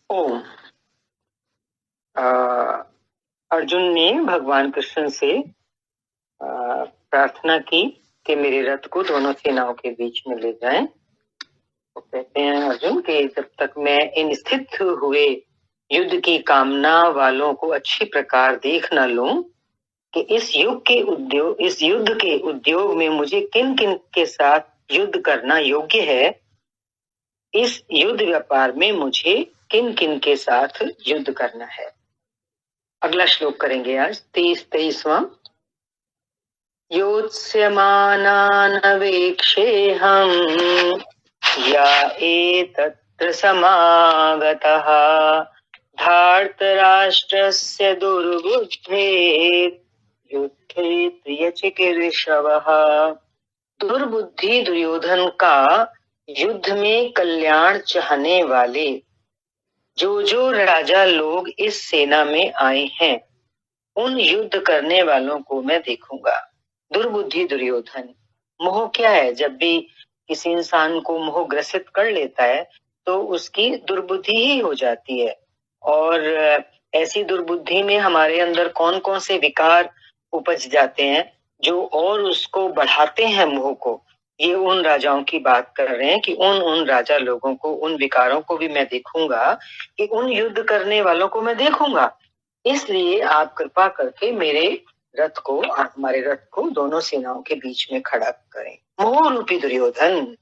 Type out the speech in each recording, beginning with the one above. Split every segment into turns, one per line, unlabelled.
ओम। अर्जुन ने भगवान कृष्ण से प्रार्थना की कि मेरे रथ को दोनों सेनाओं के बीच में ले जाएं। तो कहते हैं अर्जुन कि जब तक मैं इन स्थित हुए युद्ध की कामना वालों को अच्छी प्रकार देख न लूं कि इस युद्ध के उद्योग में मुझे किन किन के साथ युद्ध करना योग्य है, इस युद्ध व्यापार में मुझे किन किन के साथ युद्ध करना है। अगला श्लोक करेंगे आज 23वां। योत्स्यमानानवेक्षेऽहं या एतत्र समागतः धार्तराष्ट्रस्य दुर्बुद्धेर् युद्धे प्रियचिकीर्षवः। दुर्बुद्धि दुर्योधन का युद्ध में कल्याण चाहने वाले जो राजा लोग इस सेना में आए हैं, उन युद्ध करने वालों को मैं देखूंगा। दुर्बुद्धि दुर्योधन, मोह क्या है? जब भी किसी इंसान को मोह ग्रसित कर लेता है तो उसकी दुर्बुद्धि ही हो जाती है। और ऐसी दुर्बुद्धि में हमारे अंदर कौन कौन से विकार उपज जाते हैं जो और उसको बढ़ाते हैं मोह को। ये उन राजाओं की बात कर रहे हैं कि उन राजा लोगों को, उन विकारों को भी मैं देखूंगा, कि उन युद्ध करने वालों को मैं देखूंगा। इसलिए आप कृपा करके हमारे रथ को दोनों सेनाओं के बीच में खड़ा करें। मोह रूपी दुर्योधन,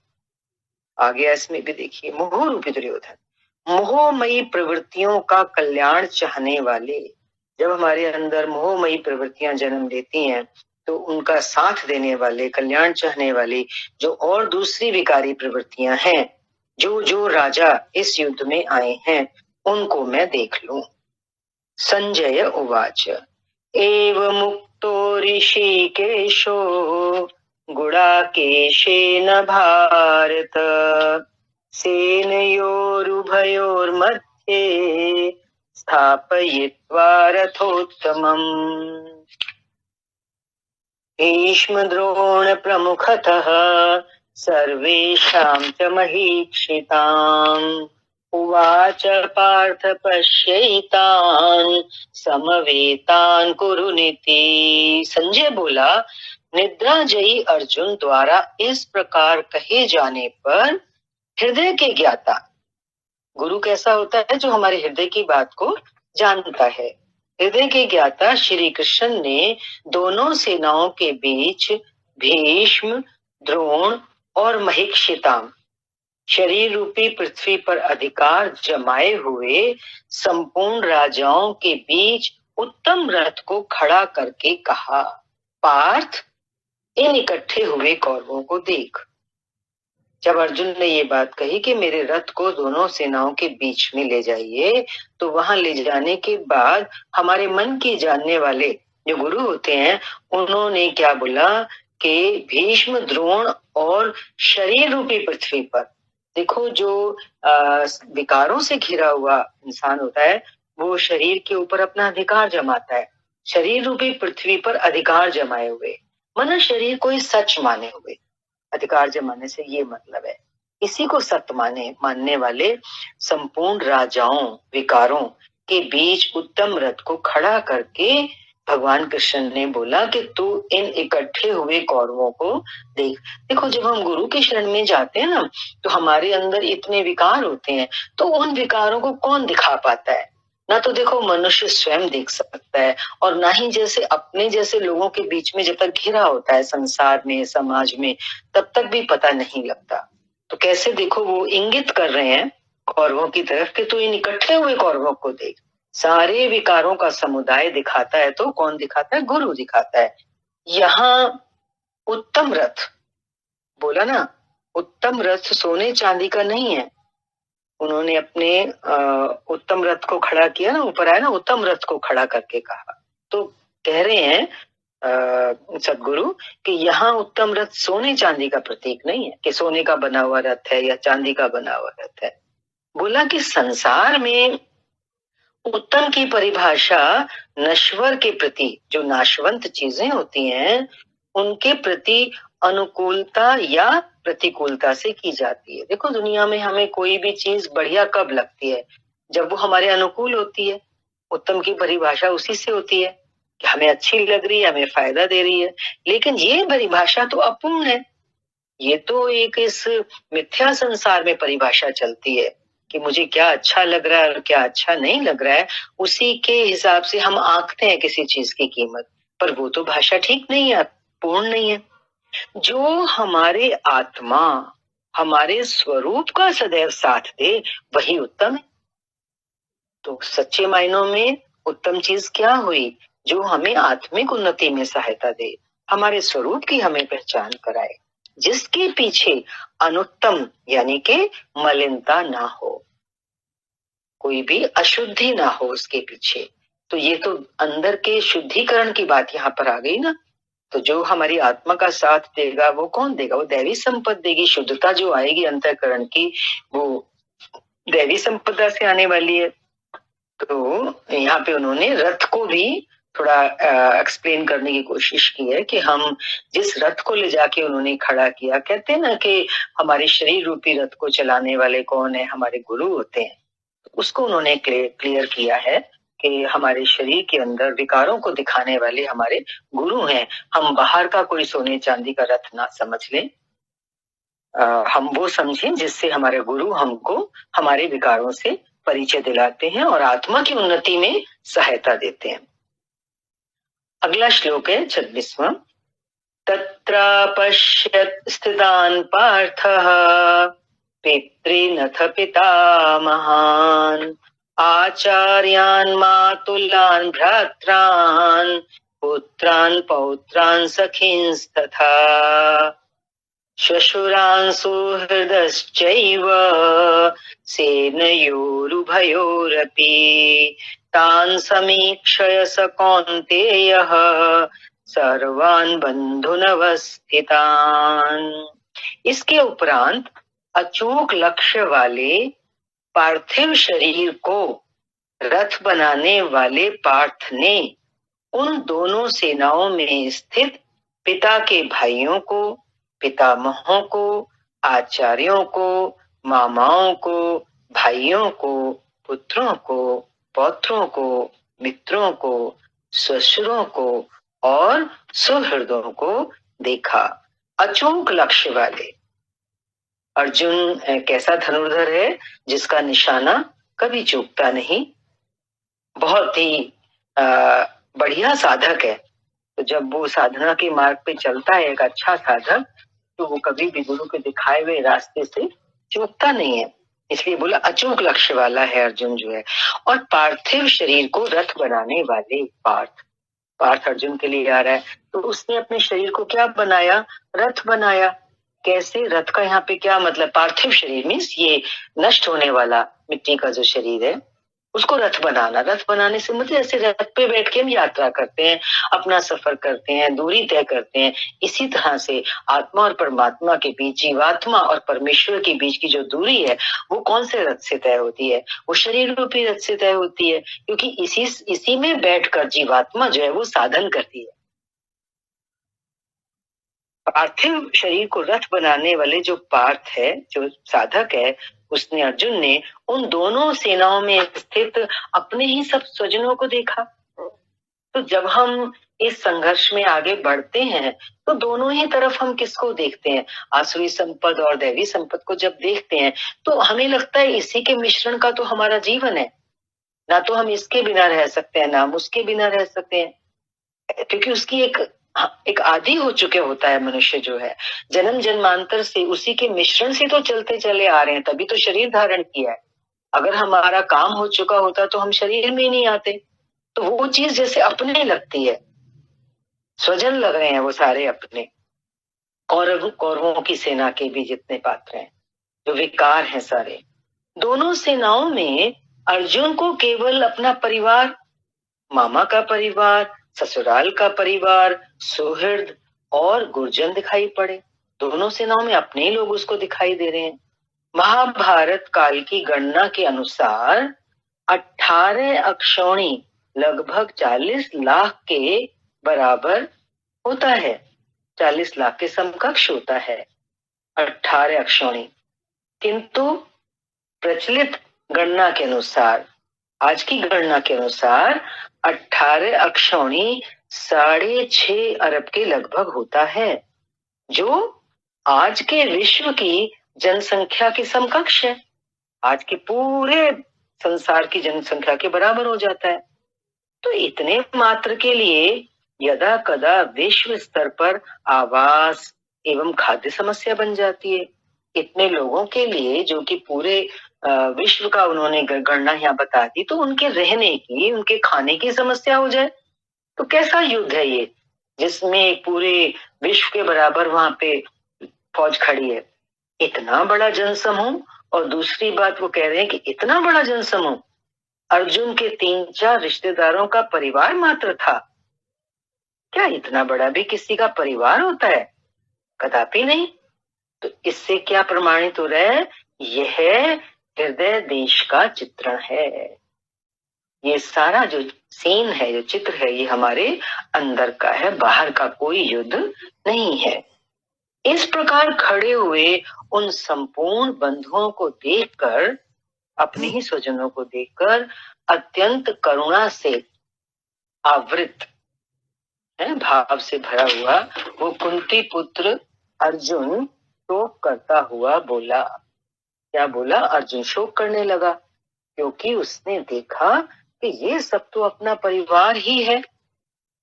आगे इसमें भी देखिए, मोह रूपी दुर्योधन, मोहमयी प्रवृत्तियों का कल्याण चाहने वाले। जब हमारे अंदर मोहमयी प्रवृत्तियां जन्म लेती हैं तो उनका साथ देने वाले, कल्याण चाहने वाली जो और दूसरी विकारी प्रवृत्तियां हैं, जो राजा इस युद्ध में आए हैं, उनको मैं देख लूं। संजय उवाच एवमुक्तो ऋषिकेशो गुडाकेशेन भारत सेनयोरुभयोर्मध्ये स्थापयित्वा रथोत्तमम्। भीष्मद्रोण प्रमुखतः सर्वेषां च महीक्षिताम् उवाच पार्थ पश्यैतान् समवेतान् कुरुनिति। संजय बोला, निद्राजयी अर्जुन द्वारा इस प्रकार कहे जाने पर हृदय के ज्ञाता, गुरु कैसा होता है? जो हमारे हृदय की बात को जानता है। हृदय के ज्ञाता श्री कृष्ण ने दोनों सेनाओं के बीच भीष्म, द्रोण और महीक्षिताम, शरीर रूपी पृथ्वी पर अधिकार जमाए हुए संपूर्ण राजाओं के बीच उत्तम रथ को खड़ा करके कहा, पार्थ, इन इकट्ठे हुए कौरवों को देख। जब अर्जुन ने ये बात कही कि मेरे रथ को दोनों सेनाओं के बीच में ले जाइए, तो वहां ले जाने के बाद हमारे मन की जानने वाले जो गुरु होते हैं, उन्होंने क्या बोला कि भीष्म, द्रोण और शरीर रूपी पृथ्वी पर, देखो जो विकारों से घिरा हुआ इंसान होता है, वो शरीर के ऊपर अपना अधिकार जमाता है। शरीर रूपी पृथ्वी पर अधिकार जमाए हुए, माना शरीर कोई सच माने हुए। अधिकार जमाने से ये मतलब है, इसी को सत्य मानने वाले संपूर्ण राजाओं, विकारों के बीच उत्तम रथ को खड़ा करके भगवान कृष्ण ने बोला कि तू इन इकट्ठे हुए कौरवों को देख। देखो, जब हम गुरु के शरण में जाते हैं ना, तो हमारे अंदर इतने विकार होते हैं, तो उन विकारों को कौन दिखा पाता है? ना तो देखो मनुष्य स्वयं देख सकता है, और ना ही जैसे अपने जैसे लोगों के बीच में जब तक घिरा होता है संसार में, समाज में, तब तक भी पता नहीं लगता। तो कैसे देखो वो इंगित कर रहे हैं कौरवों की तरफ कि तू इन इकट्ठे हुए कौरवों को देख। सारे विकारों का समुदाय दिखाता है तो कौन दिखाता है? गुरु दिखाता है। यहाँ उत्तम रथ बोला ना, उत्तम रथ सोने चांदी का नहीं है। उन्होंने अपने उत्तम रथ को खड़ा किया ना, ऊपर आया ना, उत्तम रथ को खड़ा करके कहा। तो कह रहे हैं सदगुरु कि यहाँ उत्तम रथ सोने चांदी का प्रतीक नहीं है कि सोने का बना हुआ रथ है या चांदी का बना हुआ रथ है। बोला कि संसार में उत्तम की परिभाषा नश्वर के प्रति, जो नाशवंत चीजें होती हैं, उनके प्रति अनुकूलता या प्रतिकूलता से की जाती है। देखो दुनिया में हमें कोई भी चीज बढ़िया कब लगती है? जब वो हमारे अनुकूल होती है। उत्तम की परिभाषा उसी से होती है कि हमें अच्छी लग रही है, हमें फायदा दे रही है। लेकिन ये परिभाषा तो अपूर्ण है। ये तो एक इस मिथ्या संसार में परिभाषा चलती है कि मुझे क्या अच्छा लग रहा है और क्या अच्छा नहीं लग रहा है, उसी के हिसाब से हम आंकते हैं किसी चीज की कीमत। पर वो तो भाषा ठीक नहीं है, पूर्ण नहीं है। जो हमारे आत्मा, हमारे स्वरूप का सदैव साथ दे, वही उत्तम है। तो सच्चे मायनों में उत्तम चीज क्या हुई? जो हमें आत्मिक उन्नति में सहायता दे, हमारे स्वरूप की हमें पहचान कराए, जिसके पीछे अनुत्तम यानी के मलिनता ना हो, कोई भी अशुद्धि ना हो उसके पीछे। तो ये तो अंदर के शुद्धिकरण की बात यहाँ पर आ गई ना। तो जो हमारी आत्मा का साथ देगा वो कौन देगा? वो दैवी संपदा देगी। शुद्धता जो आएगी अंतःकरण की, वो दैवी संपदा से आने वाली है। तो यहाँ पे उन्होंने रथ को भी थोड़ा एक्सप्लेन करने की कोशिश की है कि हम जिस रथ को ले जाके उन्होंने खड़ा किया, कहते हैं ना कि हमारे शरीर रूपी रथ को चलाने वाले कौन है? हमारे गुरु होते हैं। उसको उन्होंने क्लियर किया है कि हमारे शरीर के अंदर विकारों को दिखाने वाले हमारे गुरु हैं। हम बाहर का कोई सोने चांदी का रथ ना समझ लें, हम वो समझें जिससे हमारे गुरु हमको हमारे विकारों से परिचय दिलाते हैं और आत्मा की उन्नति में सहायता देते हैं। अगला श्लोक है 26वां। तत्र पश्यत् स्थितान् पार्थः पितॄनथ पितामहान् आचार्यान् मातुलान् भ्रात्रान् पुत्रान् पौत्रान् सखींस्तथा श्वशुरान् सुहृदश्चैव सेनयोरुभयोरपि तान् समीक्षय स कौन्तेयः सर्वान् बन्धुनवस्थितान्। इसके उपरांत अचूक लक्ष्य वाले पार्थिव शरीर को रथ बनाने वाले पार्थ ने उन दोनों सेनाओं में स्थित पिता के भाइयों को, पितामहों को, आचार्यों को, मामाओं को, भाइयों को, पुत्रों को, पौत्रों को, मित्रों को, ससुरों को और सुहृदों को देखा। अचूक लक्ष्य वाले। अर्जुन कैसा धनुर्धर है जिसका निशाना कभी चूकता नहीं, बहुत ही बढ़िया साधक है। तो जब वो साधना के मार्ग पे चलता है एक अच्छा साधक, तो वो कभी भी गुरु के दिखाए हुए रास्ते से चूकता नहीं है। इसलिए बोला अचूक लक्ष्य वाला है अर्जुन जो है। और पार्थिव शरीर को रथ बनाने वाले पार्थ अर्जुन के लिए आ रहा है, तो उसने अपने शरीर को क्या बनाया? रथ बनाया। कैसे? रथ का यहाँ पे क्या मतलब? पार्थिव शरीर मीन्स ये नष्ट होने वाला मिट्टी का जो शरीर है उसको रथ बनाना। रथ बनाने से मतलब ऐसे रथ पे बैठ के हम यात्रा करते हैं, अपना सफर करते हैं, दूरी तय करते हैं। इसी तरह से आत्मा और परमात्मा के बीच, जीवात्मा और परमेश्वर के बीच की जो दूरी है वो कौन से रथ से तय होती है? वो शरीर रूपी रथ से तय होती है, क्योंकि इसी में बैठकर जीवात्मा जो है वो साधन करती है। पार्थिव शरीर को रथ बनाने वाले जो पार्थ है, जो साधक है, उसने अर्जुन ने उन दोनों सेनाओं में स्थित अपने ही सब स्वजनों को देखा। तो जब हम इस संघर्ष में आगे बढ़ते हैं तो दोनों ही तरफ हम किसको देखते हैं? आसुरी संपद और दैवी संपद को जब देखते हैं तो हमें लगता है इसी के मिश्रण का तो हमारा जीवन है। ना तो हम इसके बिना रह सकते हैं, ना हम उसके बिना रह सकते हैं, क्योंकि उसकी एक आदि हो चुके होता है मनुष्य जो है। जन्म जन्मांतर से उसी के मिश्रण से तो चलते चले आ रहे हैं, तभी तो शरीर धारण किया है। अगर हमारा काम हो चुका होता तो हम शरीर में नहीं आते। तो वो चीज जैसे अपने लगती है, स्वजन लग रहे हैं वो सारे अपने। कौरवों की सेना के भी जितने पात्र हैं, जो विकार हैं सारे, दोनों सेनाओं में अर्जुन को केवल अपना परिवार, मामा का परिवार, ससुराल का परिवार, सुहृद और गुरजन दिखाई पड़े। दोनों सेनाओं में अपने ही लोग उसको दिखाई दे रहे हैं। महाभारत काल की गणना के अनुसार 18 अक्षौणी लगभग 40 लाख के बराबर होता है, 40 लाख के समकक्ष होता है 18 अक्षौणी। किंतु प्रचलित गणना के अनुसार, आज की गणना के अनुसार 18 अक्षौणी 6.5 अरब के लगभग होता है, जो आज के विश्व की जनसंख्या के समकक्ष है। आज के पूरे संसार की जनसंख्या के बराबर हो जाता है। तो इतने मात्र के लिए यदा कदा विश्व स्तर पर आवास एवं खाद्य समस्या बन जाती है। इतने लोगों के लिए, जो कि पूरे विश्व का उन्होंने गणना यहाँ बता दी, तो उनके रहने की, उनके खाने की समस्या हो जाए तो कैसा युद्ध है ये, जिसमें पूरे विश्व के बराबर वहां पे फौज खड़ी है। इतना बड़ा जनसमूह, और दूसरी बात वो कह रहे हैं कि इतना बड़ा जनसमूह अर्जुन के 3-4 रिश्तेदारों का परिवार मात्र था। क्या इतना बड़ा भी किसी का परिवार होता है? कदापि नहीं। तो इससे क्या प्रमाणित हो रहा है? यह हृदय देश का चित्रण है। ये सारा जो सीन है, जो चित्र है, ये हमारे अंदर का है, बाहर का कोई युद्ध नहीं है। इस प्रकार खड़े हुए उन संपूर्ण बंधुओं को देखकर, अपने ही स्वजनों को देखकर अत्यंत करुणा से आवृत है, भाव से भरा हुआ, वो कुंती पुत्र अर्जुन शोक करता हुआ बोला। क्या बोला? अर्जुन शोक करने लगा, क्योंकि उसने देखा कि ये सब तो अपना परिवार ही है।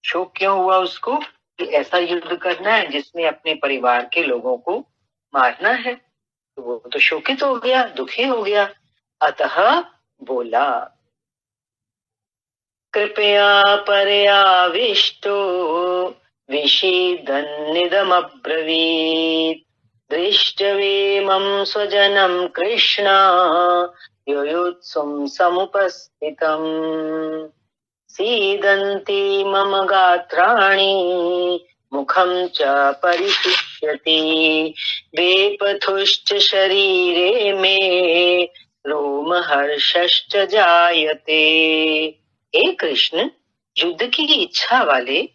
शोक क्यों हुआ उसको? कि ऐसा युद्ध करना है जिसमें अपने परिवार के लोगों को मारना है। तो वो तो शोकित हो गया, दुखी हो गया। अतः बोला, कृपया पर्याविष्टो विषीदन्निदमब्रवीत् दृष्टवेमं स्वजनं कृष्ण युयुत्सुं समुपस्थितम् सीदन्ति मम गात्राणि मुखं च परिशुष्यति वेपथुश्च शरीरे मे रोमहर्षश्च जायते। हे कृष्ण, युद्ध की इच्छा वाले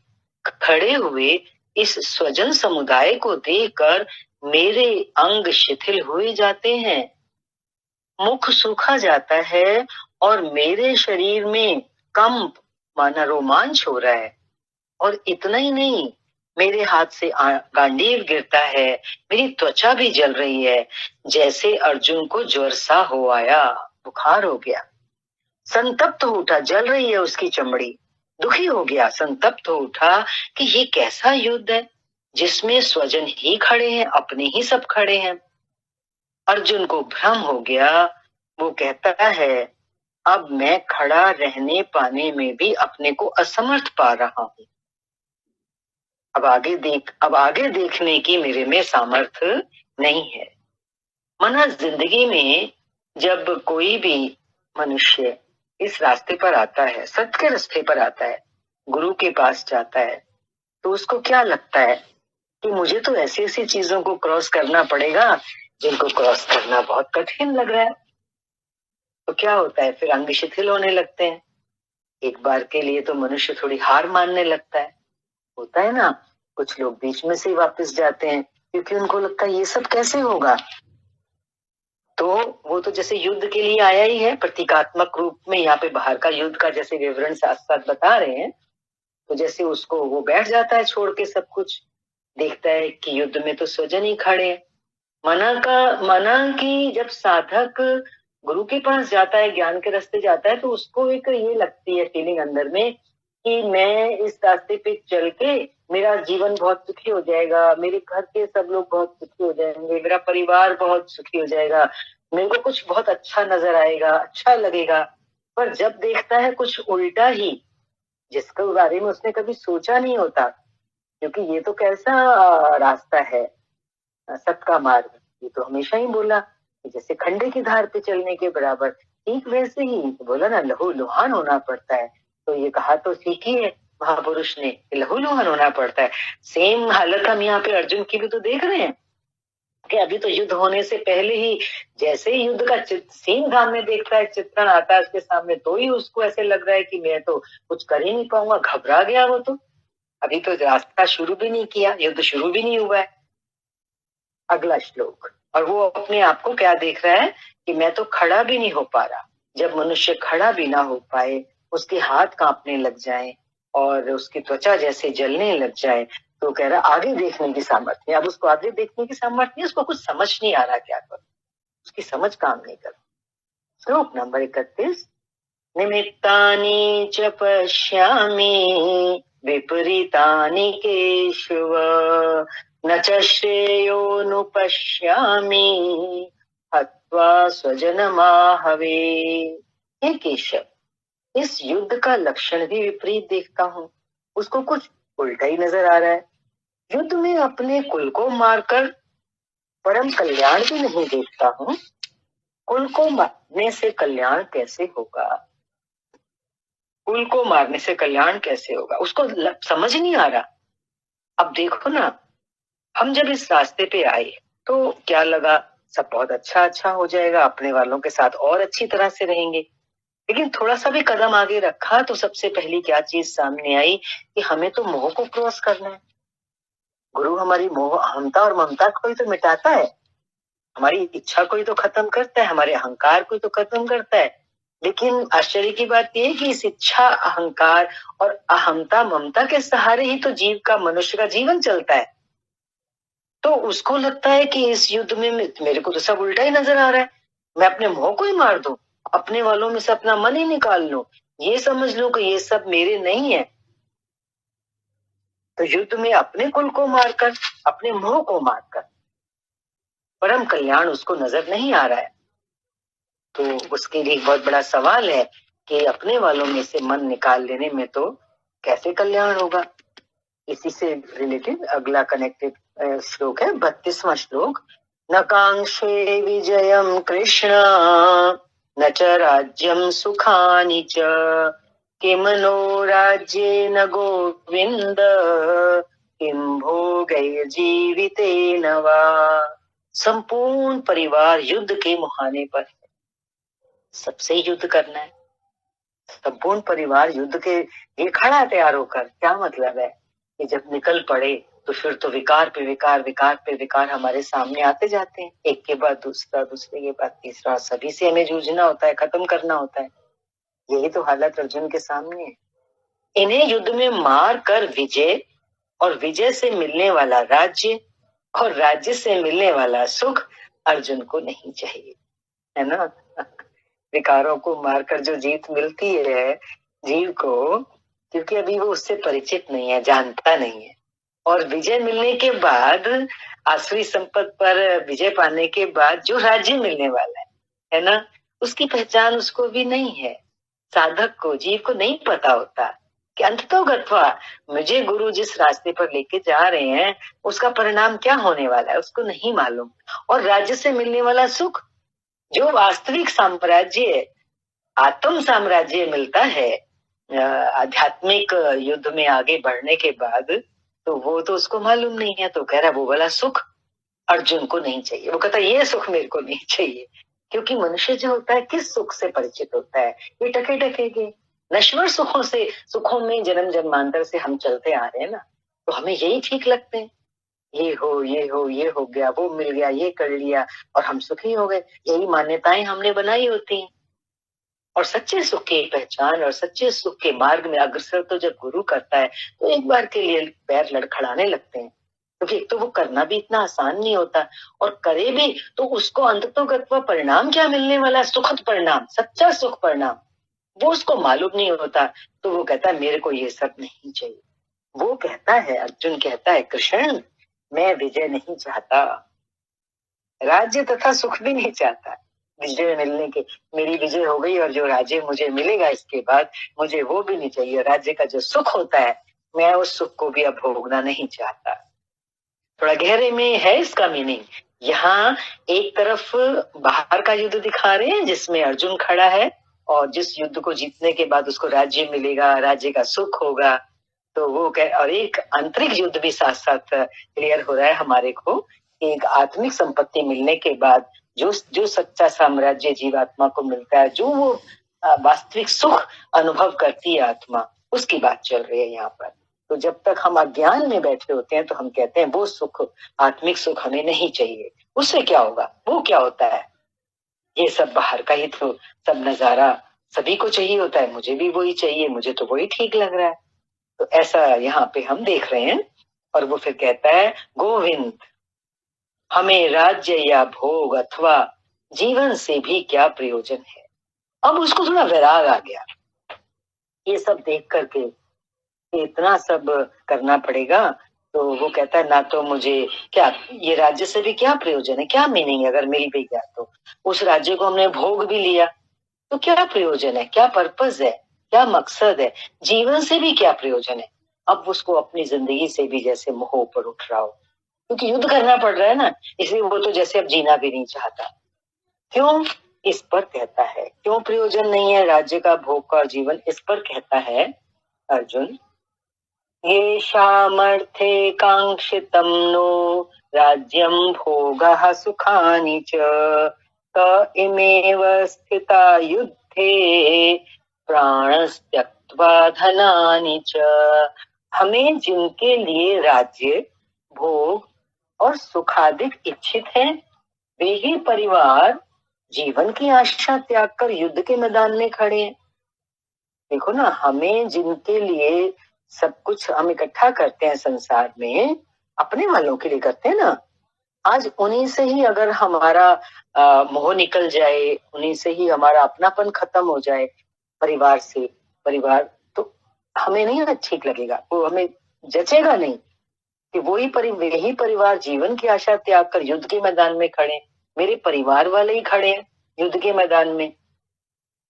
खड़े हुए इस स्वजन समुदाय को देखकर मेरे अंग शिथिल हुए जाते हैं, मुख सूखा जाता है, और मेरे शरीर में कंप माना रोमांच हो रहा है। और इतना ही नहीं, मेरे हाथ से गांडीव गिरता है, मेरी त्वचा भी जल रही है, जैसे अर्जुन को ज्वर सा हो आया, बुखार हो गया। संतप्त हो उठा, जल रही है उसकी चमड़ी, दुखी हो गया, संतप्त हो उठा कि ये कैसा युद्ध है जिसमें स्वजन ही खड़े हैं, अपने ही सब खड़े हैं। अर्जुन को भ्रम हो गया। वो कहता है, अब मैं खड़ा रहने पाने में भी अपने को असमर्थ पा रहा हूं। अब आगे देखने की मेरे में सामर्थ्य नहीं है। माना जिंदगी में जब कोई भी मनुष्य इस रास्ते पर आता है, सत्य के रास्ते पर आता है, गुरु के पास जाता है, तो उसको क्या लगता है कि मुझे तो ऐसी ऐसी चीजों को क्रॉस करना पड़ेगा जिनको क्रॉस करना बहुत कठिन लग रहा है। तो क्या होता है? फिर अंग शिथिल होने लगते हैं। एक बार के लिए तो मनुष्य थोड़ी हार मानने लगता है। होता है ना, कुछ लोग बीच में से वापस जाते हैं, क्योंकि उनको लगता है ये सब कैसे होगा। तो वो तो जैसे युद्ध के लिए आया ही है, प्रतीकात्मक रूप में यहाँ पे बाहर का युद्ध का जैसे विवरण साथ साथ बता रहे हैं, तो जैसे उसको वो बैठ जाता है छोड़ के सब कुछ, देखता है कि युद्ध में तो स्वजन ही खड़े हैं। माना कि जब साधक गुरु के पास जाता है, ज्ञान के रास्ते जाता है, तो उसको एक ये लगती है फीलिंग अंदर में कि मैं इस रास्ते पे चल के मेरा जीवन बहुत सुखी हो जाएगा, मेरे घर के सब लोग बहुत सुखी हो जाएंगे, मेरा परिवार बहुत सुखी हो जाएगा, मेरे को कुछ बहुत अच्छा नजर आएगा, अच्छा लगेगा। पर जब देखता है कुछ उल्टा ही, जिसके बारे में उसने कभी सोचा नहीं होता, क्योंकि ये तो कैसा रास्ता है, सत का मार्ग, ये तो हमेशा ही बोला कि जैसे खंडे की धार पे चलने के बराबर, ठीक वैसे ही बोला ना, लहू लुहान होना पड़ता है। तो ये कहा तो ठीक ही है महापुरुष ने, लहू लुहान होना पड़ता है। सेम हालत हम यहाँ पे अर्जुन की भी तो देख रहे हैं कि अभी तो युद्ध होने से पहले ही जैसे ही युद्ध का सीन सामने देखता है, चित्रण आता है उसके सामने, तो ही उसको ऐसे लग रहा है कि मैं तो कुछ कर ही नहीं पाऊंगा, घबरा गया वो तो। अभी तो रास्ता शुरू भी नहीं किया, युद्ध शुरू भी नहीं हुआ है। अगला श्लोक, और वो अपने आप को क्या देख रहा है कि मैं तो खड़ा भी नहीं हो पा रहा। जब मनुष्य खड़ा भी ना हो पाए, उसके हाथ कांपने लग जाएं और उसकी त्वचा जैसे जलने लग जाए, तो कह रहा आगे देखने की सामर्थ्य। अब उसको आगे देखने की सामर्थ्य नहीं, उसको कुछ समझ नहीं आ रहा क्या करो, उसकी समझ काम नहीं कर। श्लोक नंबर 31। निमित्तानि च पश्यामि विपरीतानि केशव, न च श्रेयोनुपश्यामि हत्वा स्वजनमाहवे। हे केशव, इस युद्ध का लक्षण भी विपरीत देखता हूँ, उसको कुछ उल्टा ही नजर आ रहा है। युद्ध में अपने कुल को मारकर परम कल्याण भी नहीं देखता हूँ। कुल को मारने से कल्याण कैसे होगा? कुल को मारने से कल्याण कैसे होगा, उसको समझ नहीं आ रहा। अब देखो ना, हम जब इस रास्ते पे आए तो क्या लगा, सब बहुत अच्छा अच्छा हो जाएगा, अपने वालों के साथ और अच्छी तरह से रहेंगे। लेकिन थोड़ा सा भी कदम आगे रखा तो सबसे पहली क्या चीज सामने आई कि हमें तो मोह को क्रॉस करना है। गुरु हमारी मोह अहमता और ममता को ही तो मिटाता है, हमारी इच्छा को ही तो खत्म करता है, हमारे अहंकार को ही तो खत्म करता है। लेकिन आश्चर्य की बात यह है कि इस इच्छा, अहंकार और अहमता ममता के सहारे ही तो जीव का, मनुष्य का जीवन चलता है। तो उसको लगता है कि इस युद्ध में मेरे को तो सब उल्टा ही नजर आ रहा है, मैं अपने मोह को ही मार दूं, अपने वालों में से अपना मन ही निकाल लूं, ये समझ लूं कि ये सब मेरे नहीं है। तो युद्ध में अपने कुल को मारकर, अपने मोह को मारकर परम कल्याण उसको नजर नहीं आ रहा है। तो उसके लिए बहुत बड़ा सवाल है कि अपने वालों में से मन निकाल लेने में तो कैसे कल्याण होगा। इसी से रिलेटेड अगला कनेक्टेड श्लोक है 32वां श्लोक। न कांक्षे विजयम कृष्ण न च राज्यम सुखानि च किमनो राज्येन गोविंद किम भोगैर्जीवितेन वा। संपूर्ण परिवार युद्ध के मुहाने पर है, सबसे युद्ध करना है। संपूर्ण परिवार युद्ध के लिए खड़ा तैयार होकर, क्या मतलब है कि जब निकल पड़े तो फिर तो विकार पे विकार, विकार पे विकार हमारे सामने आते जाते हैं, एक के बाद दूसरा, दूसरे के बाद तीसरा, सभी से हमें जूझना होता है, खत्म करना होता है। यही तो हालत अर्जुन के सामने है। इन्हें युद्ध में मार कर विजय और विजय से मिलने वाला राज्य और राज्य से मिलने वाला सुख अर्जुन को नहीं चाहिए, है ना। विकारों को मारकर जो जीत मिलती है जीव को, क्योंकि अभी वो उससे परिचित नहीं है, जानता नहीं है, और विजय मिलने के बाद, आसुरी संपत्ति पर विजय पाने के बाद जो राज्य मिलने वाला है ना, उसकी पहचान उसको भी नहीं है। साधक को, जीव को नहीं पता होता कि अंततोगत्वा मुझे गुरु जिस रास्ते पर लेके जा रहे हैं उसका परिणाम क्या होने वाला है, उसको नहीं मालूम। और राज्य से मिलने वाला सुख, जो वास्तविक साम्राज्य, आत्म साम्राज्य मिलता है आध्यात्मिक युद्ध में आगे बढ़ने के बाद, तो वो तो उसको मालूम नहीं है। तो कह रहा वो वाला सुख अर्जुन को नहीं चाहिए। वो कहता ये सुख मेरे को नहीं चाहिए, क्योंकि मनुष्य जो होता है किस सुख से परिचित होता है, ये टके टके के नश्वर सुखों से, सुखों में जन्म जन्मांतर से हम चलते आ रहे हैं ना, तो हमें यही ठीक लगते हैं। ये हो, ये हो, ये हो गया, वो मिल गया, ये कर लिया और हम सुखी हो गए, यही मान्यताएं हमने बनाई होती हैं। और सच्चे सुख की पहचान और सच्चे सुख के मार्ग में अग्रसर तो जब गुरु करता है तो एक बार के लिए पैर लड़खड़ाने लगते हैं, क्योंकि एक तो वो करना भी इतना आसान नहीं होता, और करे भी तो उसको अंततोगत्वा परिणाम क्या मिलने वाला, सुखद परिणाम, सच्चा सुख परिणाम, वो उसको मालूम नहीं होता। तो वो कहता है मेरे को ये सब नहीं चाहिए। वो कहता है, अर्जुन कहता है कृष्ण मैं विजय नहीं चाहता, राज्य तथा सुख भी नहीं चाहता। विजय मिलने के, मेरी विजय हो गई और जो राज्य मुझे मिलेगा इसके बाद, मुझे वो भी नहीं चाहिए। राज्य का जो सुख होता है, मैं उस सुख को भी अब भोगना नहीं चाहता। थोड़ा गहरे में है इसका मीनिंग। यहाँ एक तरफ बाहर का युद्ध दिखा रहे हैं जिसमें अर्जुन खड़ा है और जिस युद्ध को जीतने के बाद उसको राज्य मिलेगा, राज्य का सुख होगा। तो वो और एक आंतरिक युद्ध भी साथ साथ क्लियर हो रहा है हमारे को, एक आत्मिक संपत्ति मिलने के बाद जो जो सच्चा साम्राज्य जीवात्मा को मिलता है, जो वो वास्तविक सुख अनुभव करती है आत्मा, उसकी बात चल रही है यहाँ पर। तो जब तक हम अज्ञान में बैठे होते हैं तो हम कहते हैं वो सुख, आत्मिक सुख हमें नहीं चाहिए। उससे क्या होगा, वो क्या होता है, ये सब बाहर का ही तो सब नजारा सभी को चाहिए होता है, मुझे भी वही चाहिए, मुझे तो वही ठीक लग रहा है। तो ऐसा यहाँ पे हम देख रहे हैं। और वो फिर कहता है, गोविंद हमें राज्य या भोग अथवा जीवन से भी क्या प्रयोजन है। अब उसको थोड़ा वैराग आ गया, ये सब देख करके इतना सब करना पड़ेगा। तो वो कहता है, ना तो मुझे क्या ये राज्य से भी क्या प्रयोजन है, क्या मीनिंग है, अगर मिल भी गया तो उस राज्य को हमने भोग भी लिया तो क्या प्रयोजन है, क्या पर्पस है, क्या मकसद है, जीवन से भी क्या प्रयोजन है। अब उसको अपनी जिंदगी से भी जैसे मोह ऊपर उठ रहा हो, क्योंकि युद्ध करना पड़ रहा है ना, इसलिए वो तो जैसे अब जीना भी नहीं चाहता। क्यों, इस पर कहता है, क्यों प्रयोजन नहीं है राज्य का, भोग का, जीवन, इस पर कहता है अर्जुन, येषामर्थे काङ्क्षितं नो राज्यं भोगः सुखानि च त इमेव स्थिता युद्धे प्राणस्त्यक्त्वा धनानि च। हमें जिनके लिए राज्य, भोग और सुखादिक इच्छित हैं, वे ही परिवार जीवन की आशा त्याग कर युद्ध के मैदान में खड़े हैं। देखो ना, हमें जिनके लिए सब कुछ हम इकट्ठा करते हैं संसार में, अपने वालों के लिए करते हैं ना, आज उन्हीं से ही अगर हमारा मोह निकल जाए, उन्हीं से ही हमारा अपनापन खत्म हो जाए परिवार से, परिवार तो हमें नहीं ठीक लगेगा, वो हमें जचेगा नहीं कि वही परिवार जीवन की आशा त्याग कर युद्ध के मैदान में खड़े, मेरे परिवार वाले ही खड़े हैं युद्ध के मैदान में,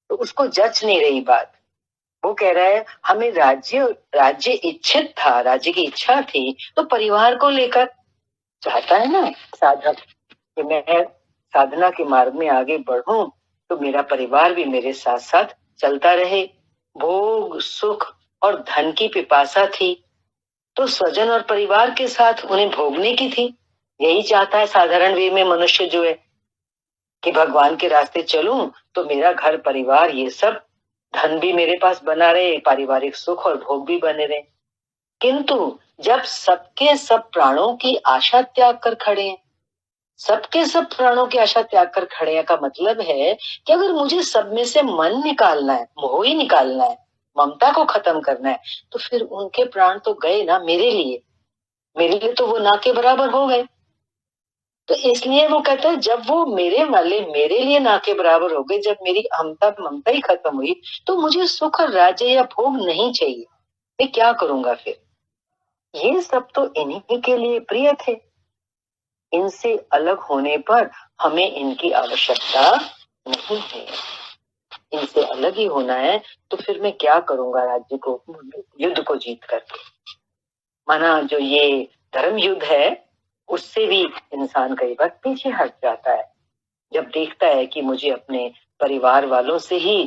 तो उसको जच नहीं रही बात। वो कह रहा है, हमें राज्य राज्य इच्छित था, राज्य की इच्छा थी, तो परिवार को लेकर चाहता है ना साधक कि मैं साधना के मार्ग में आगे बढ़ूं तो मेरा परिवार भी मेरे साथ साथ चलता रहे। भोग, सुख और धन की पिपासा थी, तो स्वजन और परिवार के साथ उन्हें भोगने की थी। यही चाहता है साधारण वे में मनुष्य जो है, कि भगवान के रास्ते चलूं तो मेरा घर परिवार ये सब धन भी मेरे पास बना रहे, पारिवारिक सुख और भोग भी बने रहे। किंतु जब सबके सब प्राणों की आशा त्याग कर खड़े हैं, सबके सब प्राणों की आशा त्याग कर खड़े हैं का मतलब है कि अगर मुझे सब में से मन निकालना है, मोह ही निकालना है, ममता को खत्म करना है, तो फिर उनके प्राण तो गए ना मेरे लिए तो वो ना के बराबर हो गए। तो इसलिए वो कहता है, जब वो मेरे वाले मेरे लिए ना के बराबर हो गए, जब मेरी अहमता ममता ही खत्म हुई, तो मुझे सुख और राज्य या भोग नहीं चाहिए, मैं क्या करूंगा फिर। ये सब तो इन्हीं के लिए प्रिय थे, इनसे अलग होने पर हमें इनकी आवश्यकता नहीं है, इनसे अलग ही होना है तो फिर मैं क्या करूंगा राज्य को, युद्ध को जीत करके। माना जो ये धर्म युद्ध है, उससे भी इंसान कई बार पीछे हट जाता है, जब देखता है कि मुझे अपने परिवार वालों से ही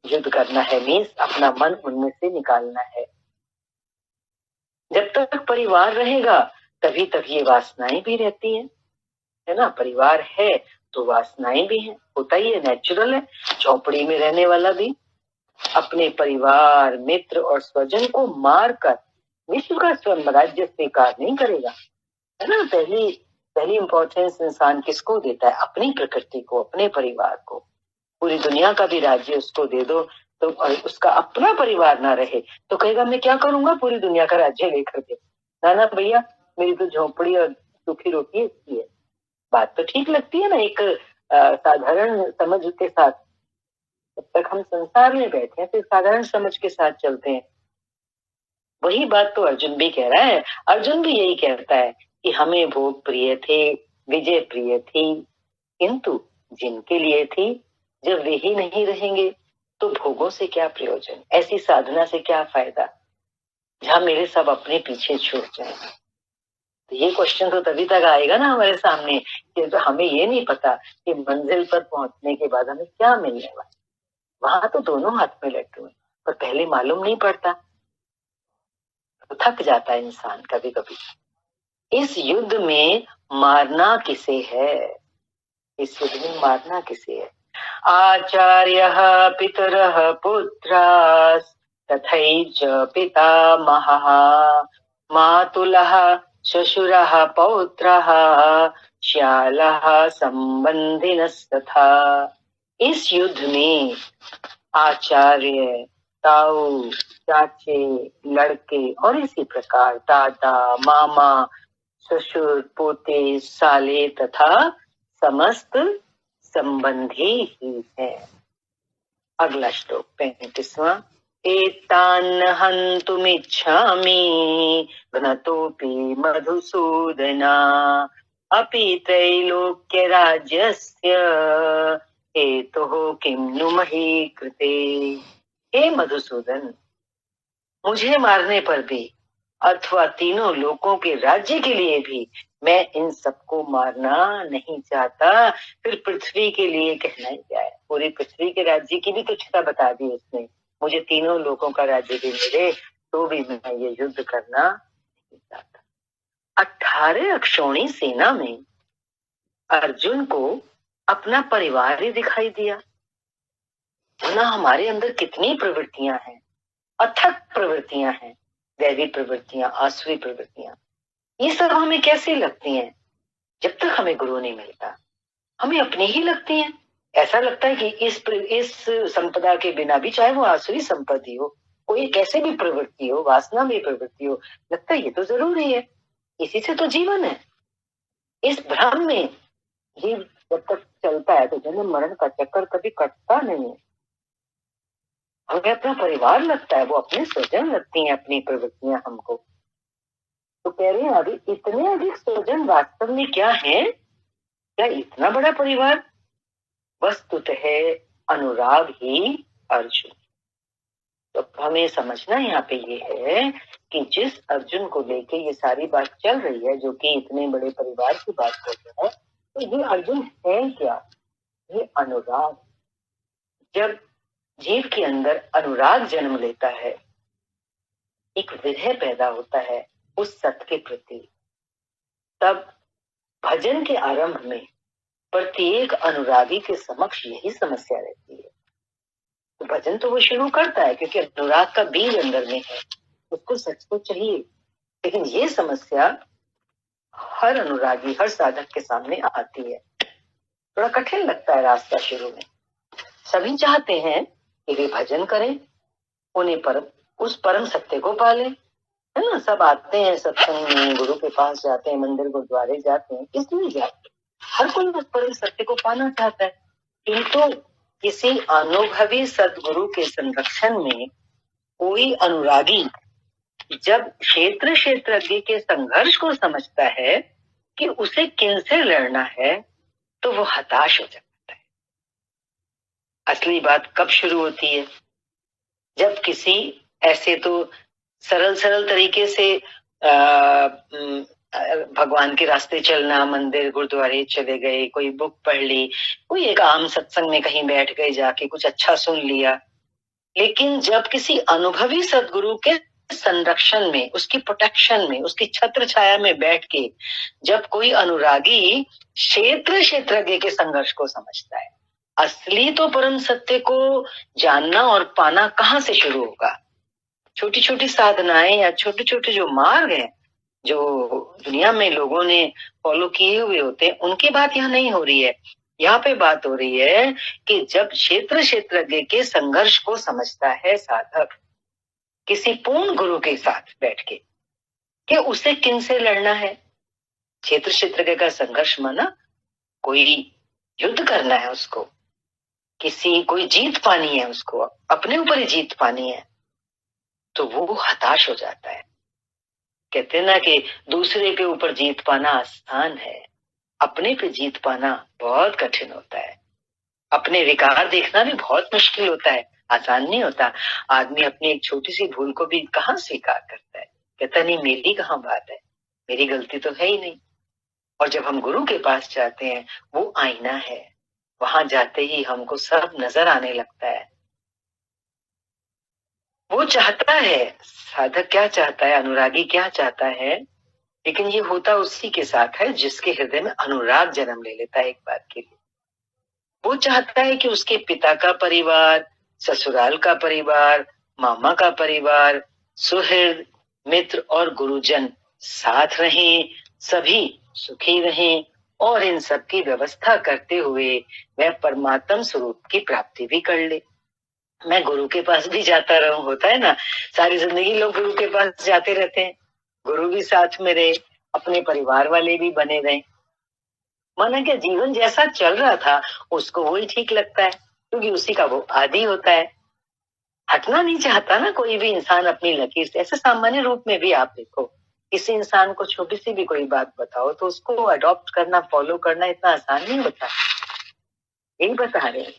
युद्ध करना है, मीन्स अपना मन उनमें से निकालना है। जब तक परिवार रहेगा तभी तक ये वासनाएं भी रहती हैं, है ना, परिवार है तो वासनाएं भी हैं, होता ही है, नेचुरल है। झोपड़ी में रहने वाला भी अपने परिवार, मित्र और स्वजन को मारकर विश्व का स्वराज्य स्वीकार नहीं करेगा, है ना। पहली पहली इंपॉर्टेंस इंसान किसको देता है, अपनी प्रकृति को, अपने परिवार को। पूरी दुनिया का भी राज्य उसको दे दो तो उसका अपना परिवार ना रहे तो कहेगा मैं क्या करूंगा पूरी दुनिया का राज्य लेकर के। ना ना भैया, मेरी तो झोपड़ी और सूखी रोटी इसकी है। बात तो ठीक लगती है ना एक साधारण समझ के साथ, जब तक हम संसार में बैठे हैं तो साधारण समझ के साथ चलते हैं। वही बात तो अर्जुन भी कह रहा है, अर्जुन भी यही कहता है कि हमें भोग प्रिय थे, विजय प्रिय थी, किंतु जिनके लिए थी, जब वे ही नहीं रहेंगे तो भोगों से क्या प्रयोजन, ऐसी साधना से क्या फायदा जहां मेरे सब अपने पीछे छूट जाए। तो ये क्वेश्चन तो तभी तक आएगा ना हमारे सामने कि तो हमें ये नहीं पता कि मंजिल पर पहुंचने के बाद हमें क्या मिलने वाला। वहां तो दोनों हाथ में लड्डू है, पर पहले मालूम नहीं पड़ता, तो थक जाता है इंसान कभी कभी। इस युद्ध में मारना किसे है, इस युद्ध में मारना किसे है। आचार्यः पितरः पुत्रास् तथैच पितामहः मातुलः श्वशुरः पौत्रः श्यालः संबंधिनस्तथा। इस युद्ध में आचार्य, ताऊ, चाचे, लड़के और इसी प्रकार दादा, मामा, ससुर, पोते, साले तथा समस्त संबंधी ही है। अगला श्लोक 35वां। एतान् हन्तुमिच्छामि घ्नतोऽपि मधुसूदना अपि त्रैलोक्यराज्यस्य हेतुः किं नु मही कृते। हे मधुसूदन, मुझे मारने पर भी अथवा तीनों लोकों के राज्य के लिए भी मैं इन सबको मारना नहीं चाहता। फिर पृथ्वी के लिए कहना ही क्या है, पूरी पृथ्वी के राज्य की भी तुच्छता बता दी उसने। मुझे तीनों लोकों का राज्य भी मिले तो भी मैं ये युद्ध करना नहीं चाहता। 18 अक्षौणी सेना में अर्जुन को अपना परिवार ही दिखाई दिया। ना हमारे अंदर कितनी प्रवृत्तियां हैं, अथक प्रवृत्तियां हैं, दैवी प्रवृत्तियां, आसुरी प्रवृत्तियां। ये सब हमें कैसे लगती हैं? जब तक हमें गुरु नहीं मिलता हमें अपनी ही लगती हैं। ऐसा लगता है कि इस संपदा के बिना भी, चाहे वो आसुरी संपत्ति हो, कोई कैसे भी प्रवृत्ति हो, वासना में प्रवृत्ति हो, लगता है ये तो जरूरी है, इसी से तो जीवन है। इस भ्रम में जीव जब तक चलता है तो जन्म मरण का चक्कर कभी कटता नहीं है। हमें अपना परिवार लगता है, वो अपने स्वजन लगती हैं अपनी प्रवृत्तियां हमको। तो कह रहे हैं अभी इतने अधिक स्वजन वास्तव में क्या है? क्या इतना बड़ा परिवार? वस्तुतः अनुराग ही अर्जुन। तो हमें समझना यहाँ पे ये है कि जिस अर्जुन को लेके ये सारी बात चल रही है, जो कि इतने बड़े परिवार की बात कर रहा है, तो ये अर्जुन है क्या? ये अनुराग। जब जीव के अंदर अनुराग जन्म लेता है, एक विरह पैदा होता है उस सत्य के प्रति, तब भजन के आरंभ में प्रत्येक अनुरागी के समक्ष यही समस्या रहती है। तो भजन तो वो शुरू करता है क्योंकि अनुराग का बीज अंदर में है, उसको सच तो चाहिए। लेकिन ये समस्या हर अनुरागी, हर साधक के सामने आती है। थोड़ा कठिन लगता है रास्ता शुरू में। सभी चाहते हैं कि वे भजन करें, उन्हें उस परम सत्य को पालें, है ना। सब आते हैं सत्संग में, गुरु के पास जाते हैं, मंदिर गुरुद्वारे जाते हैं, किसलिए जाते हैं? हर कोई उस परम सत्य को पाना चाहता है। किंतु किसी अनुभवी सदगुरु के संरक्षण में कोई अनुरागी जब क्षेत्र क्षेत्रज्ञ के संघर्ष को समझता है कि उसे किनसे लड़ना है, तो वो हताश हो जाता है। असली बात कब शुरू होती है? जब किसी, ऐसे तो सरल सरल तरीके से भगवान के रास्ते चलना, मंदिर गुरुद्वारे चले गए, कोई बुक पढ़ ली, कोई एक आम सत्संग में कहीं बैठ गए, जाके कुछ अच्छा सुन लिया। लेकिन जब किसी अनुभवी सदगुरु के संरक्षण में, उसकी प्रोटेक्शन में, उसकी छत्र छाया में बैठ के जब कोई अनुरागी क्षेत्र क्षेत्रज्ञ के संघर्ष को समझता है, असली तो परम सत्य को जानना और पाना कहाँ से शुरू होगा? छोटी छोटी साधनाएं या छोटे छोटे जो मार्ग हैं, जो दुनिया में लोगों ने फॉलो किए हुए होते हैं, उनकी बात यहाँ नहीं हो रही है। यहाँ पे बात हो रही है कि जब क्षेत्र क्षेत्रज्ञ के संघर्ष को समझता है साधक किसी पूर्ण गुरु के साथ बैठ के, कि उसे किन से लड़ना है। क्षेत्र क्षेत्रज्ञ का संघर्ष माना कोई युद्ध करना है उसको, कोई जीत पानी है उसको, अपने ऊपर ही जीत पानी है, तो वो हताश हो जाता है। कहते हैं ना कि दूसरे के ऊपर जीत पाना आसान है, अपने पे जीत पाना बहुत कठिन होता है। अपने विकार देखना भी बहुत मुश्किल होता है, आसान नहीं होता। आदमी अपनी एक छोटी सी भूल को भी कहाँ स्वीकार करता है, कहता नहीं मेरी कहाँ बात है, मेरी गलती तो है ही नहीं। और जब हम गुरु के पास जाते हैं, वो आईना है, वहां जाते ही हमको सब नजर आने लगता है। वो चाहता है, साधक क्या चाहता है, अनुरागी क्या चाहता है, लेकिन ये होता उसी के साथ है जिसके हृदय में अनुराग जन्म ले लेता है एक बात के लिए। वो चाहता है कि उसके पिता का परिवार, ससुराल का परिवार, मामा का परिवार, सुहृद, मित्र और गुरुजन साथ रहें, सभी सुखी रहें, और इन सब की व्यवस्था करते हुए वह परमात्म स्वरूप की प्राप्ति भी कर ले। मैं गुरु के पास भी जाता रहूं, होता है ना, सारी जिंदगी लोग गुरु के पास जाते रहते हैं, गुरु भी साथ में रहे, अपने परिवार वाले भी बने रहे। माना क्या जीवन जैसा चल रहा था उसको वही ठीक लगता है, क्योंकि उसी का वो आदी होता है। हटना नहीं चाहता ना कोई भी इंसान अपनी लकीर से। ऐसे सामान्य रूप में भी आप देखो, किसी इंसान को छोटी सी भी कोई बात बताओ तो उसको अडॉप्ट करना, फॉलो करना इतना आसान नहीं होता। यही बता रहे हैं।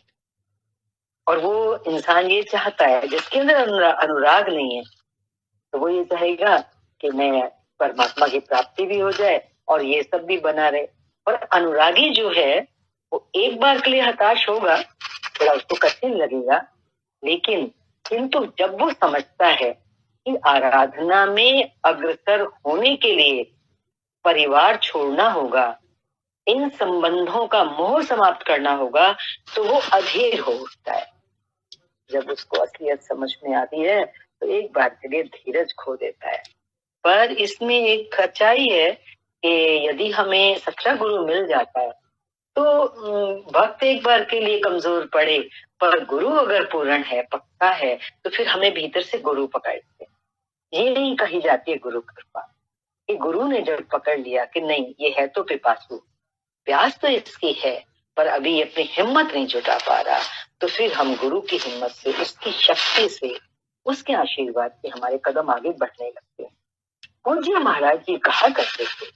और वो इंसान ये चाहता है, जिसके अंदर अनुराग नहीं है, तो वो ये चाहेगा कि मैं परमात्मा की प्राप्ति भी हो जाए और ये सब भी बना रहे। और अनुरागी जो है वो एक बार के लिए हताश होगा, थोड़ा उसको कठिन लगेगा, लेकिन किंतु जब वो समझता है कि आराधना में अग्रसर होने के लिए परिवार छोड़ना होगा, इन संबंधों का मोह समाप्त करना होगा, तो वो अधीर हो उठता है। जब उसको असलियत समझ में आती है तो एक बार के लिए धीरज खो देता है। पर इसमें एक सच्चाई है कि यदि हमें सच्चा गुरु मिल जाता है तो भक्त एक बार के लिए कमजोर पड़े, पर गुरु अगर पूर्ण है, पक्का है, तो फिर हमें भीतर से गुरु पकड़ते। ये नहीं कही जाती है गुरु कृपा, कि गुरु ने जब पकड़ लिया कि नहीं ये है तो पिपासु, प्यास तो इसकी है, पर अभी अपनी हिम्मत नहीं जुटा पा रहा, तो फिर हम गुरु की हिम्मत से, उसकी शक्ति से, उसके आशीर्वाद से हमारे कदम आगे बढ़ने लगते हैं। पूज्य महाराज जी कहा करते थे,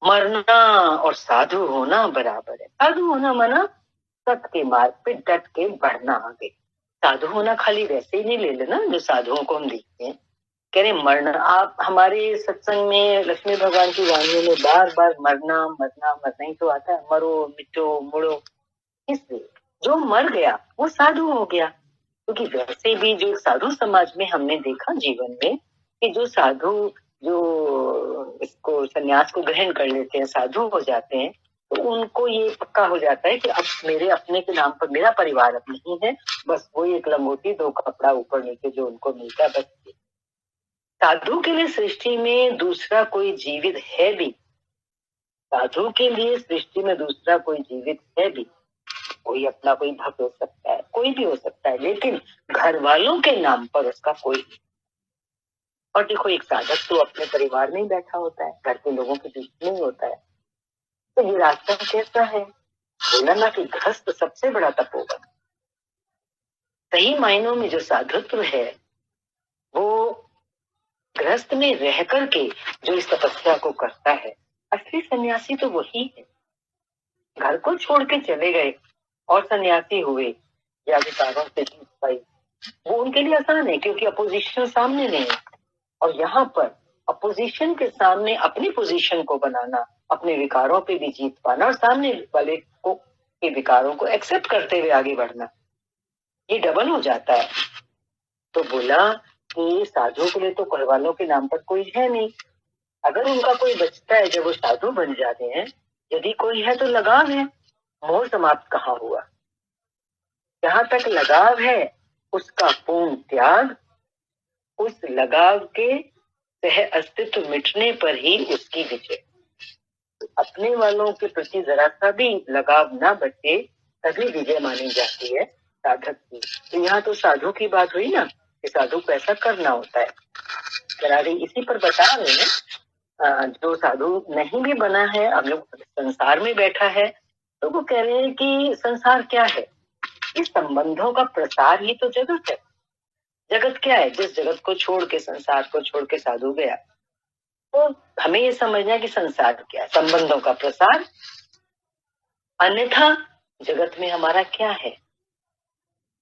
मरना और साधु होना बराबर है। साधु होना माना सत्य के मार्ग पे डट के बढ़ना आगे। साधु होना खाली वैसे ही नहीं ले लेना जो साधुओं को हम देखते हैं। कह रहे मरना, आप हमारे सत्संग में लक्ष्मी भगवान की वाणियों में बार बार मरना मरना मरना ही तो आता है, मरो मिटो मुड़ो। इसलिए जो मर गया वो साधु हो गया। क्योंकि वैसे भी जो साधु समाज में हमने देखा जीवन में कि जो साधु जो इसको सन्यास को ग्रहण कर लेते हैं, साधु हो जाते हैं, तो उनको ये पक्का हो जाता है कि अब मेरे अपने के नाम पर मेरा परिवार अब नहीं है, बस वो एक लंगोटी दो कपड़ा ऊपर नीचे जो उनको मिलता है बस। साधु के लिए सृष्टि में दूसरा कोई जीवित है भी, साधु के लिए सृष्टि में दूसरा कोई जीवित है भी, कोई अपना कोई भक्त हो सकता है, कोई भी हो सकता है, लेकिन घर वालों के नाम पर उसका कोई नहीं। और देखो एक साधक तो अपने परिवार में ही बैठा होता है, घर के लोगों के बीच में ही होता है। तो ये रास्ता कैसा है? बोला ना कि गृहस्थ सबसे बड़ा तपोवन। सही मायनों में जो साधुत्व है वो गृहस्थ में रह करके जो इस तपस्या को करता है, असली सन्यासी तो वही है। घर को छोड़ के चले गए और सन्यासी हुए या विकारों से जीत पाई, वो उनके लिए आसान है क्योंकि अपोजिशन सामने नहीं है। और यहाँ पर अपोजिशन के सामने अपनी पोजीशन को बनाना, अपने विकारों पे भी जीत पाना और सामने वाले को के विकारों को एक्सेप्ट करते हुए आगे बढ़ना, ये डबल हो जाता है। तो बोला कि साधु के लिए तो घर वालों के नाम पर कोई है नहीं, अगर उनका कोई बचता है जब वो साधु बन जाते हैं, यदि कोई है तो लगाव है, मोह समाप्त कहाँ हुआ। जहां तक लगाव है उसका पूर्ण त्याग, उस लगाव के सह अस्तित्व मिटने पर ही उसकी विजय। अपने वालों के प्रति जरा सा भी लगाव ना बचे तभी विजय मानी जाती है साधक की। तो यहाँ तो साधु की बात हुई ना कि साधु को ऐसा करना होता है, करा रही इसी पर बता रहे हैं। जो साधु नहीं भी बना है, अब लोग संसार में बैठा है, तो वो कह रहे हैं कि संसार क्या है? इस संबंधों का प्रसार ही तो जगत है। जगत क्या है? जिस जगत को छोड़ के, संसार को छोड़ के साधु गया, तो हमें ये समझना है कि संसार क्या है, संबंधों का प्रसार। अन्यथा जगत में हमारा क्या है?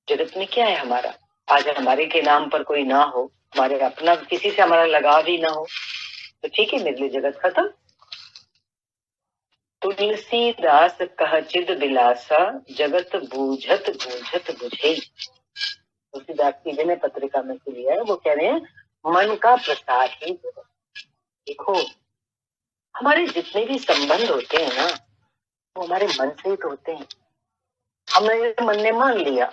जगत में क्या है हमारा? आज हमारे के नाम पर कोई ना हो, हमारे अपना किसी से हमारा लगाव ही ना हो, तो ठीक है, मेरे लिए जगत खत्म। तुलसीदास कह चिद बिलासा, जगत बूझत बूझत बुझे। तुलसीदास की विनय पत्रिका में से लिया है। वो कह रहे हैं मन का प्रसाद ही जगत। देखो हमारे जितने भी संबंध होते हैं ना, वो हमारे मन से ही तो होते हैं। हमने मन ने मान लिया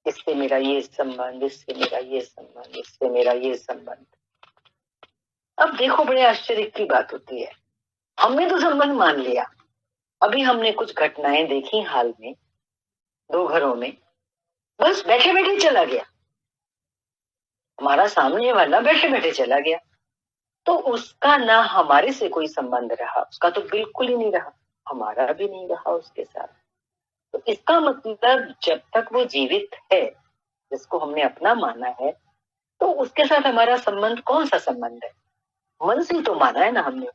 इससे मेरा ये संबंध, इससे मेरा ये संबंध, इससे मेरा ये संबंध। अब देखो बड़े आश्चर्य की बात होती है, हमने तो संबंध मान लिया। अभी हमने कुछ घटनाएं देखी हाल में, 2 घरों में, बस बैठे बैठे चला गया, हमारा सामने वाला बैठे बैठे चला गया, तो उसका ना हमारे से कोई संबंध रहा, उसका तो बिल्कुल ही नहीं रहा, हमारा भी नहीं रहा उसके साथ। तो इसका मतलब जब तक वो जीवित है, जिसको हमने अपना माना है, तो उसके साथ हमारा संबंध कौन सा संबंध है? मन से तो माना है ना हमने।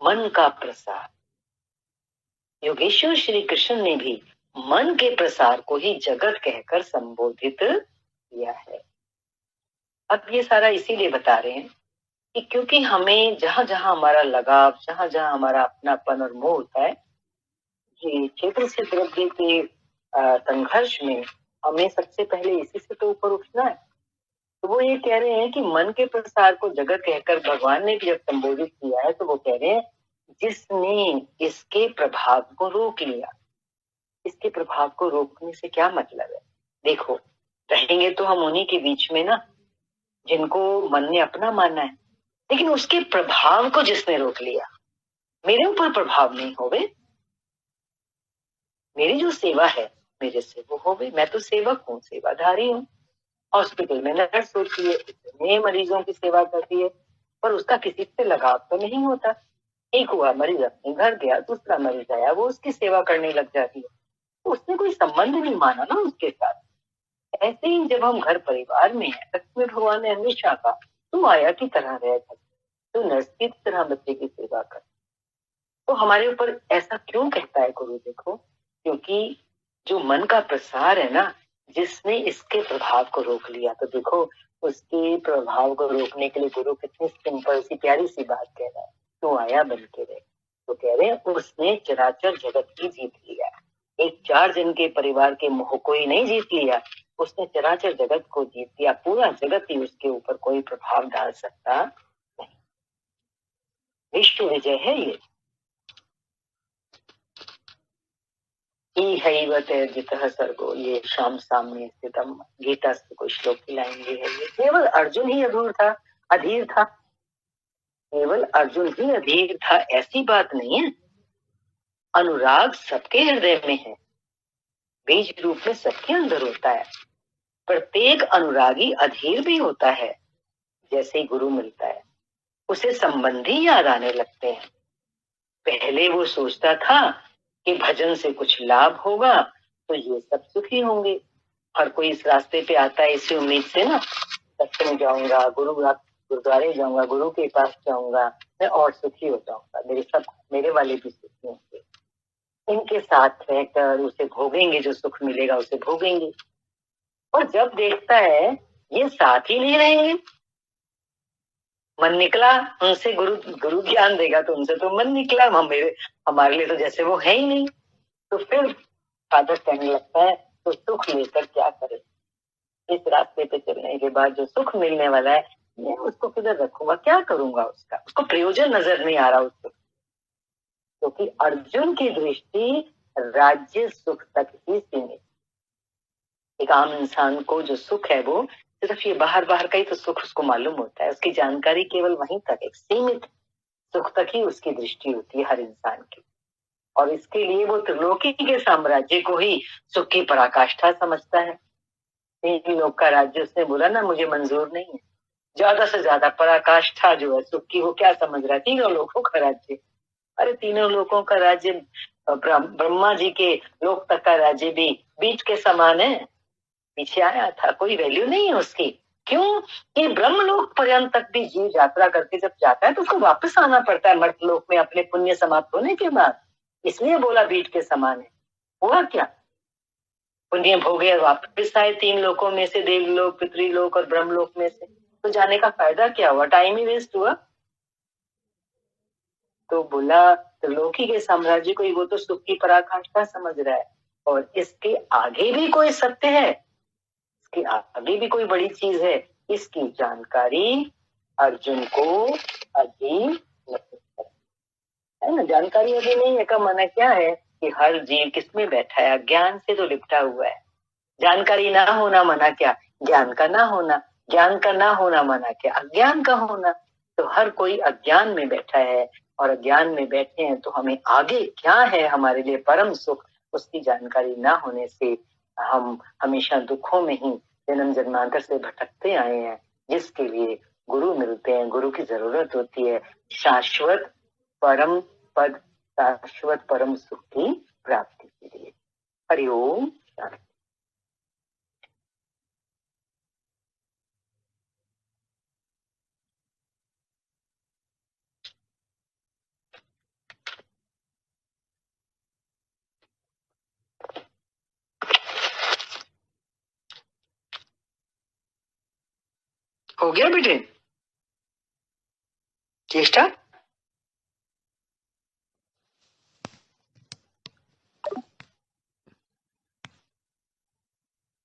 मन का प्रसार, योगेश्वर श्री कृष्ण ने भी मन के प्रसार को ही जगत कहकर संबोधित किया है। अब ये सारा इसीलिए बता रहे हैं कि क्योंकि हमें जहां जहां हमारा लगाव, जहां जहां हमारा अपनापन और मोह होता है, ये क्षेत्र से द्रव्य के संघर्ष में हमें सबसे पहले इसी से तो ऊपर उठना है। तो वो ये कह रहे हैं कि मन के प्रसार को जगत कहकर भगवान ने भी जब संबोधित किया है, तो वो कह रहे हैं जिसने इसके प्रभाव को रोक लिया। इसके प्रभाव को रोकने से क्या मतलब है? देखो, रहेंगे तो हम उन्हीं के बीच में ना, जिनको मन ने अपना माना है, लेकिन उसके प्रभाव को जिसने रोक लिया, मेरे ऊपर प्रभाव नहीं होवे, मेरी जो सेवा है मेरे से वो होवे, मैं तो सेवक हूँ, सेवाधारी हूँ। हॉस्पिटल में नर्स होती है, इतने मरीजों की सेवा करती है, पर उसका किसी से लगाव तो नहीं होता। एक हुआ मरीज अपने घर गया, दूसरा मरीज आया, वो उसकी सेवा करने लग जाती है, तो उसने कोई संबंध नहीं माना ना उसके साथ। ऐसे ही जब हम घर परिवार में है, लक्ष्मी भगवान ने हमेशा कहा तू आया की तरह रह, तू नर्स की तरह बच्चे की सेवा कर। तो हमारे ऊपर ऐसा क्यों कहता है गुरु? देखो, क्योंकि जो मन का प्रसार है ना, जिसने इसके प्रभाव को रोक लिया, तो देखो उसके प्रभाव को रोकने के लिए गुरु कितनी सिंपल सी प्यारी सी बात कह रहा है, तू आया बन के रहे। तो कह रहे हैं उसने चराचर जगत की जीत लिया। एक 4 जन के परिवार के मोह को ही नहीं जीत लिया, उसने चराचर जगत को जीत लिया। पूरा जगत ही उसके ऊपर कोई प्रभाव डाल सकता नहीं। विश्व विजय है ये। इहैव तेर्जितः सर्गो, ये शाम सामने स्थितम, गीता से कोई श्लोक की लाइन भी है। ये केवल अर्जुन ही अधीर था, केवल अर्जुन ही अधीर था ऐसी बात नहीं है। अनुराग सबके हृदय में है, बीज रूप में सबके अंदर होता है। प्रत्येक अनुरागी अधीर भी होता है। जैसे ही गुरु मिलता है उसे संबंधी याद आने लगते हैं। पहले वो सोचता था कि भजन से कुछ लाभ होगा तो ये सब सुखी होंगे। हर कोई इस रास्ते पे आता है इसी उम्मीद से ना, सत्संग जाऊंगा, गुरुद्वारे जाऊंगा, गुरु के पास जाऊंगा, मैं और सुखी हो जाऊंगा, मेरे वाले भी सुखी होंगे, इनके साथ रहकर उसे भोगेंगे, जो सुख मिलेगा उसे भोगेंगे। और जब देखता है ये साथ ही नहीं रहेंगे, मन निकला उनसे, गुरु गुरु ज्ञान देगा तो उनसे तो मन निकला, हमारे लिए तो जैसे वो है ही नहीं। तो फिर फादर कहने लगता है तो सुख लेकर क्या करे, इस रास्ते पे चलने के बाद जो सुख मिलने वाला है मैं उसको किधर रखूंगा, क्या करूंगा उसका, उसको प्रयोजन नजर नहीं आ रहा उसको। क्योंकि अर्जुन की दृष्टि राज्य सुख तक ही सीमित। एक आम इंसान को जो सुख है वो सिर्फ ये बाहर बाहर का ही तो सुख उसको मालूम होता है, उसकी जानकारी केवल वहीं तक, एक सीमित सुख तक ही उसकी दृष्टि होती है हर इंसान की। और इसके लिए वो त्रिलोकी के साम्राज्य को ही सुख की पराकाष्ठा समझता है। 3 लोक का राज्य उसने बोला ना मुझे मंजूर नहीं है, ज्यादा से ज्यादा पराकाष्ठा जो है सुख की, वो क्या समझ रहा है? 3 लोकों का राज्य। अरे 3 लोकों का राज्य ब्रह्मा जी के लोक तक का राज्य भी बीच के समान है, पीछे आया था, कोई वैल्यू नहीं है उसकी। क्यों? कि ब्रह्मलोक पर्यंत तक भी जीव यात्रा करके जब जाता है तो उसको वापस आना पड़ता है मर्तलोक में अपने पुण्य समाप्त होने के बाद, इसलिए बोला बीज के समान है। हुआ क्या? पुण्य भोगे और वापस आए 3 लोकों में से, देवलोक, पितृलोक और ब्रह्मलोक में से, तो जाने का फायदा क्या हुआ? टाइम ही वेस्ट हुआ। तो बोला त्रिलोकी के साम्राज्य को ही वो तो सुख की पराकाष्ठा समझ रहा है, और इसके आगे भी कोई सत्य है, इसके आगे भी कोई बड़ी चीज है, इसकी जानकारी अर्जुन को अभी नहीं है ना। जानकारी अभी नहीं है का माना क्या है कि हर जीव किसमें बैठा है? ज्ञान से तो लिपटा हुआ है। जानकारी ना होना माना क्या? ज्ञान का ना होना। ज्ञान का ना होना माना क्या? अज्ञान का होना। तो हर कोई अज्ञान में बैठा है, और अज्ञान में बैठे हैं तो हमें आगे क्या है हमारे लिए परम सुख, उसकी जानकारी ना होने से हम हमेशा दुखों में ही जन्म जन्मांतर से भटकते आए हैं, जिसके लिए गुरु मिलते हैं, गुरु की जरूरत होती है शाश्वत परम पद, शाश्वत परम सुख की प्राप्ति के लिए। हरिओम। हो गया बेटे चेष्टा?